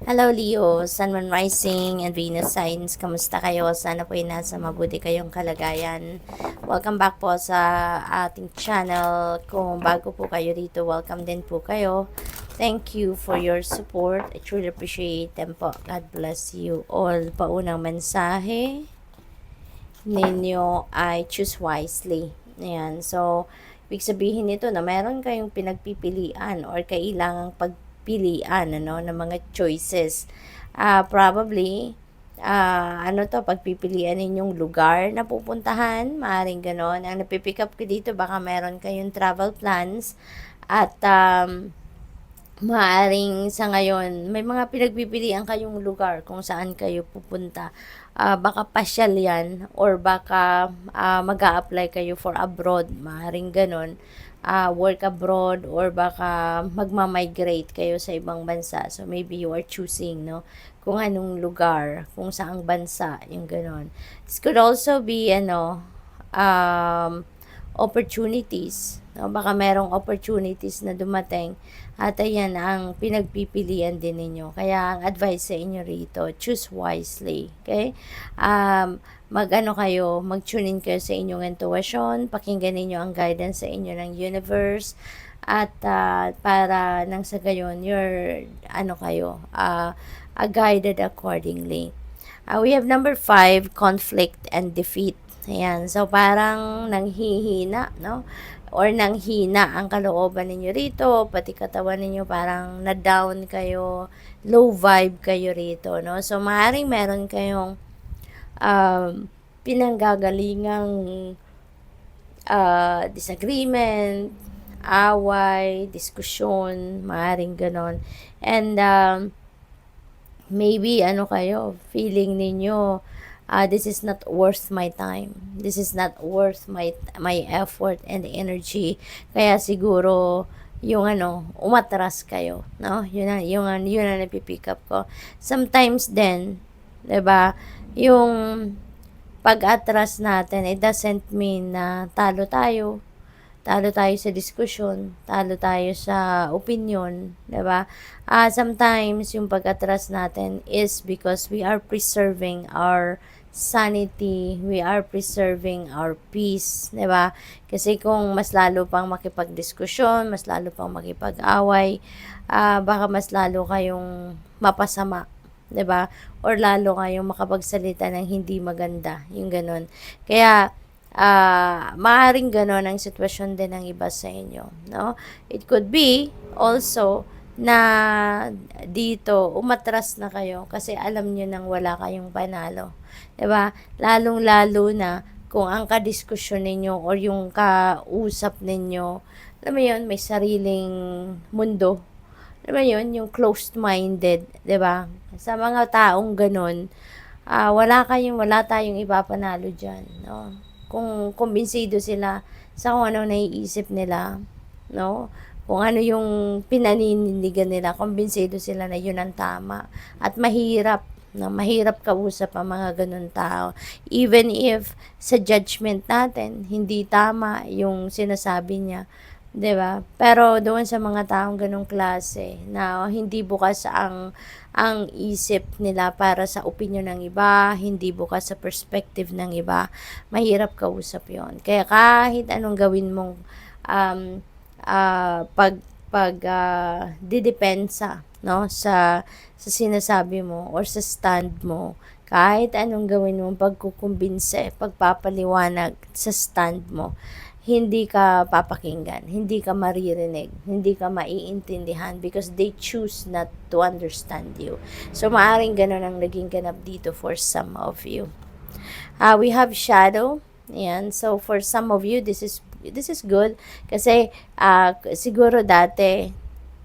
Hello Leo, Sun, Moon Rising, and Venus Signs. Kamusta kayo? Sana po ay nasa mabuti kayong kalagayan. Welcome back po sa ating channel. Kung bago po kayo dito, welcome din po kayo. Thank you for your support. I truly appreciate them po. God bless you all. Paunang mensahe ninyo ay choose wisely. Ayan. So, ibig sabihin nito na meron kayong pinagpipilian or kailangang pagpilian ng mga choices. Probably, pagpipilian ninyong lugar na pupuntahan, maaring ganon. Ang napipick up ko dito, baka meron kayong travel plans at maaring sa ngayon, may mga pinagpipilian kayong lugar kung saan kayo pupunta. Baka pasyal yan or baka mag-a-apply kayo for abroad, maaring ganon. Work abroad or baka magma-migrate kayo sa ibang bansa. So, maybe you are choosing, kung anong lugar, kung saang bansa, yung ganon. This could also be, opportunities. No? Baka merong opportunities na dumating at ayan ang pinagpipilian din ninyo. Kaya ang advice sa inyo rito, choose wisely. Okay? Mag-tune in kayo sa inyong intuition, pakinggan ninyo ang guidance sa inyo ng universe, at para nang sa gayon, you're, guided accordingly. We have number 5, conflict and defeat. Ayan, so parang nanghihina, no? Or nanghina ang kalooban ninyo rito, pati katawan ninyo parang na-down kayo, low vibe kayo rito, no? So, maaaring meron kayong pinanggagalingang disagreement, away, diskusyon, maaaring ganon. And, maybe, feeling ninyo, this is not worth my time. This is not worth my effort and energy. Kaya siguro yung umatras kayo, no? Yun ang napipick up ko. Sometimes then, 'di ba? Yung pag-atras natin, it doesn't mean na talo tayo sa diskusyon, talo tayo sa opinion, 'di ba? Sometimes yung pag-atras natin is because we are preserving our sanity, we are preserving our peace, 'di ba? Kasi kung mas lalo pang makipagdiskusyon, mas lalo pang makipag-away, baka mas lalo kayong mapasama, 'di ba? Or lalo kayong makapagsalita ng hindi maganda, yung ganun. Kaya maaring ganon ang sitwasyon din ng iba sa inyo, no? It could be also na dito umatras na kayo kasi alam nyo nang wala kayong panalo, 'di ba? Lalong-lalo na kung ang kadiskusyon ninyo or yung kausap ninyo, alam mo yun, may sariling mundo. Alam mo yun, yung closed-minded, 'di ba? Sa mga taong ganon, wala tayong ipapanalo diyan, no? Kung kumbinsido sila sa kung ano naiisip nila, no? Kung ano yung pinaninindigan nila, kumbinsido sila na yun ang tama. At mahirap kausap ang mga ganun tao. Even if sa judgment natin, hindi tama yung sinasabi niya, 'di ba? Pero doon sa mga taong ganung klase na hindi bukas ang isip nila para sa opinion ng iba, hindi bukas sa perspective ng iba, mahirap kausap 'yon. Kaya kahit anong gawin mong didepensa, no, sa sinasabi mo or sa stand mo, kahit anong gawin mong pagkukumbinse, pagpapaliwanag sa stand mo, hindi ka papakinggan, hindi ka maririnig, hindi ka maiintindihan because they choose not to understand you. So, maaring ganun ang naging ganap dito for some of you. We have shadow. Ayan. So, for some of you, this is good kasi siguro dati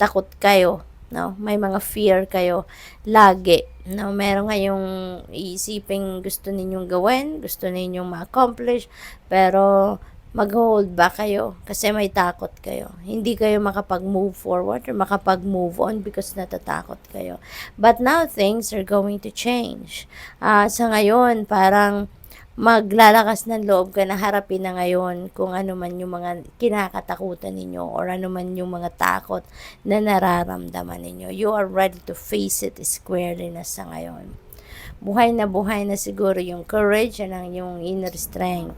takot kayo, no? May mga fear kayo lagi, no? Meron kayong iisiping gusto ninyong gawin, gusto ninyong ma-accomplish, pero mag-hold back kayo kasi may takot kayo. Hindi kayo makapag-move forward or makapag-move on because natatakot kayo. But now, things are going to change. Sa ngayon, parang maglalakas ng loob ka na harapin na ngayon kung ano man yung mga kinakatakutan ninyo or ano man yung mga takot na nararamdaman ninyo. You are ready to face it squarely na sa ngayon. Buhay na siguro yung courage and yung inner strength.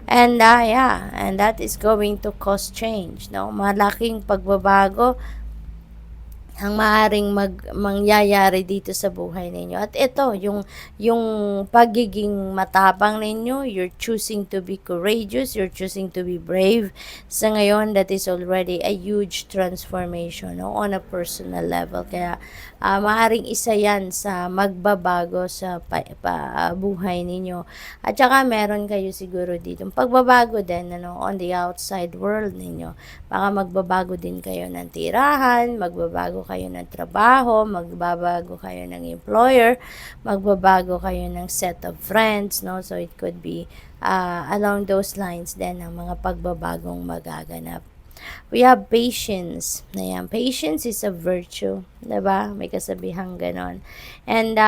And yeah, and that is going to cause change, no? Malaking pagbabago ang maaring mangyayari dito sa buhay ninyo. At ito, yung pagiging matapang ninyo, you're choosing to be courageous, you're choosing to be brave. Sa ngayon, that is already a huge transformation, no, on a personal level. Kaya, maaring isa yan sa magbabago sa buhay ninyo. At saka, meron kayo siguro dito pagbabago din, ano, on the outside world ninyo. Baka magbabago din kayo ng tirahan, magbabago kayo ng trabaho, magbabago kayo ng employer, magbabago kayo ng set of friends, no? So, it could be along those lines din ang mga pagbabagong magaganap. We have patience. Ayan, patience is a virtue. Diba? May kasabihang ganon. And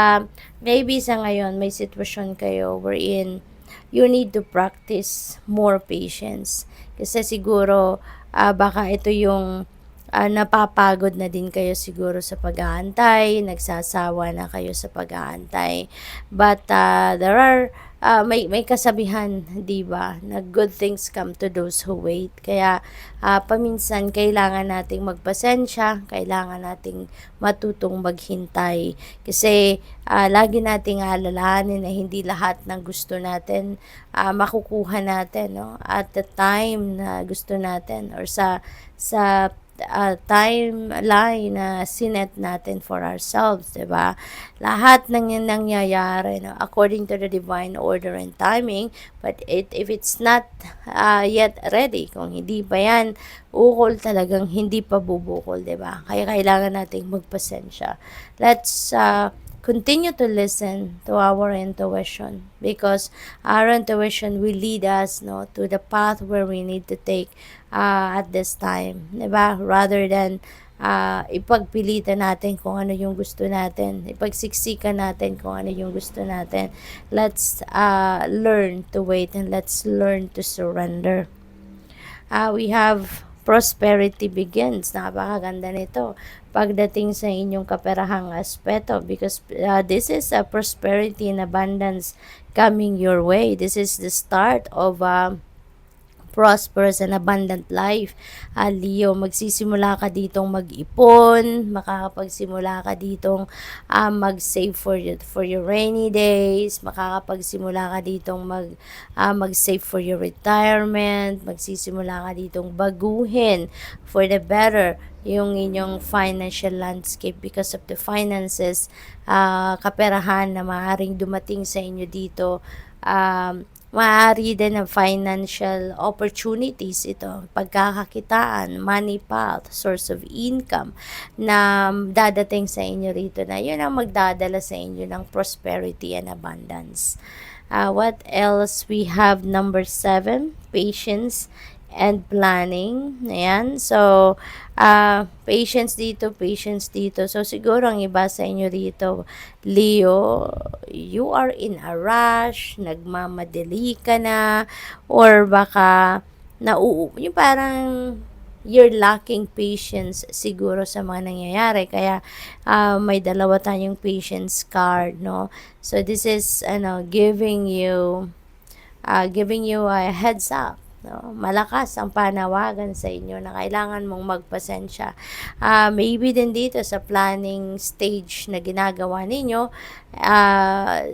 maybe sa ngayon, may sitwasyon kayo wherein you need to practice more patience. Kasi siguro, baka ito yung napapagod na din kayo siguro sa pag-aantay, nagsasawa na kayo sa pag-aantay. But there are may kasabihan, 'di ba, na good things come to those who wait. Kaya paminsan kailangan nating magpasensya, kailangan nating matutong maghintay kasi lagi nating alalahanin na hindi lahat ng gusto natin makukuha natin, no, at the time na gusto natin or sa timeline na sinet natin for ourselves, 'di ba? Lahat ng nangyayari, no, according to the divine order and timing, but if it's not yet ready, kung hindi pa yan ukol, talagang hindi pa bubukol, 'di ba? Kaya kailangan nating magpasensya. Let's continue to listen to our intuition because our intuition will lead us, no, to the path where we need to take at this time, diba? Rather than ipagpilitan natin kung ano yung gusto natin, ipagsiksikan natin kung ano yung gusto natin. Let's learn to wait and let's learn to surrender. We have prosperity begins. Napakaganda nito pagdating sa inyong kaperahang aspeto because this is a prosperity and abundance coming your way. This is the start of prosperous and abundant life. Leo, magsisimula ka ditong mag-ipon, makakapagsimula ka ditong mag-save for your rainy days, makakapagsimula ka ditong mag-save for your retirement, magsisimula ka ditong baguhin for the better yung inyong financial landscape because of the finances, kaperahan na maaaring dumating sa inyo dito. Maaari din ng financial opportunities ito, pagkakakitaan, money path, source of income na dadating sa inyo rito na yun ang magdadala sa inyo ng prosperity and abundance. What else? We have number 7, patience and planning. Ayan. So, patience dito. So, siguro ang iba sa inyo dito, Leo, you are in a rush, nagmamadali ka na, or baka, yung parang, you're lacking patience siguro sa mga nangyayari. Kaya, may dalawa tayong patience card, no? So, this is, giving you a heads up. No, malakas ang panawagan sa inyo na kailangan mong magpasensya. Maybe din dito sa planning stage na ginagawa ninyo,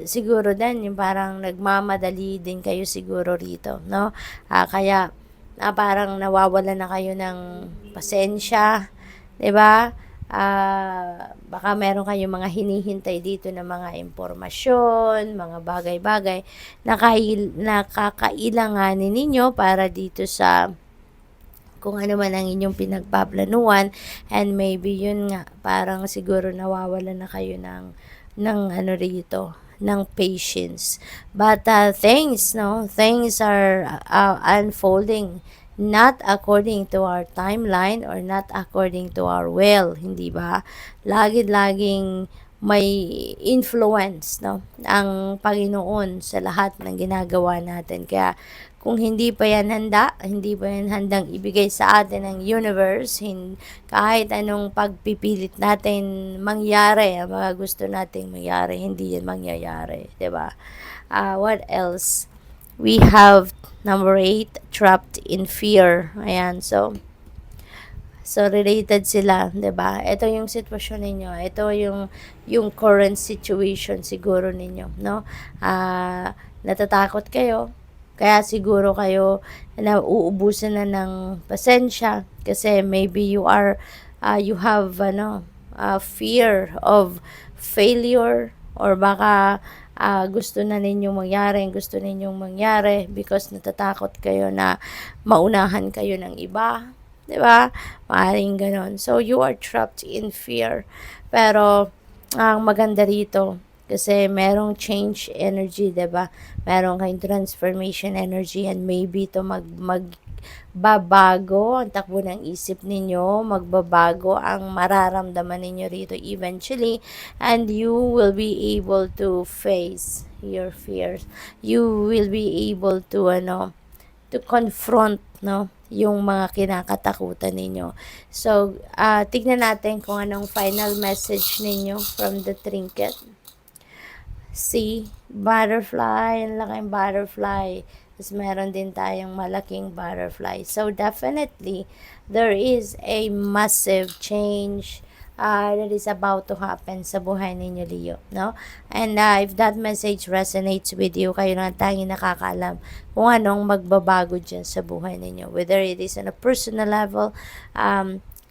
siguro din yung parang nagmamadali din kayo siguro rito, no? Kaya parang nawawala na kayo ng pasensya, 'di ba? Baka meron kayong mga hinihintay dito na mga impormasyon, mga bagay-bagay na kakailanganin ninyo para dito sa kung ano man ang inyong pinagpaplanuhan, and maybe yun nga parang siguro nawawala na kayo ng ano rito, ng patience. But things are unfolding not according to our timeline or not according to our will, hindi ba? Laging may influence, no, ang Panginoon sa lahat ng ginagawa natin. Kaya kung hindi pa yan handa, hindi pa yan handang ibigay sa atin ng universe, kahit anong pagpipilit natin mangyari, ang mga gusto nating mangyari, hindi yan mangyayari, 'di ba? What else? We have number 8, trapped in fear. Ayan, so related sila, 'di ba? Ito yung sitwasyon ninyo. Ito yung current situation siguro ninyo, no? Natatakot kayo. Kaya siguro kayo nauubusan na ng pasensya kasi maybe you have fear of failure, or baka gusto ninyong mangyari because natatakot kayo na maunahan kayo ng iba. 'Di ba? Maaaring ganon. So, you are trapped in fear. Pero, ang maganda rito, kasi merong change energy, 'di ba? Meron kayong transformation energy, and maybe to magbabago ang takbo ng isip ninyo, magbabago ang mararamdaman ninyo rito eventually, and you will be able to face your fears. You will be able to confront, no, yung mga kinakatakutan ninyo. So, tignan natin kung anong final message ninyo from the trinket. See, butterfly, ang laking butterfly. Tapos meron din tayong malaking butterfly. So, definitely, there is a massive change that is about to happen sa buhay ninyo, Leo, no? And if that message resonates with you, kayo lang tanging nakakaalam kung anong magbabago dyan sa buhay ninyo. Whether it is on a personal level,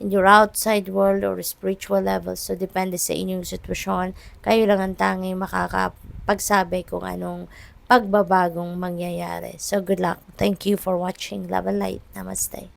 in your outside world, or spiritual level. So, depende sa inyong sitwasyon. Kayo lang ang tanging makakapagsabi kung anong pagbabagong mangyayari. So, good luck. Thank you for watching. Love and light. Namaste.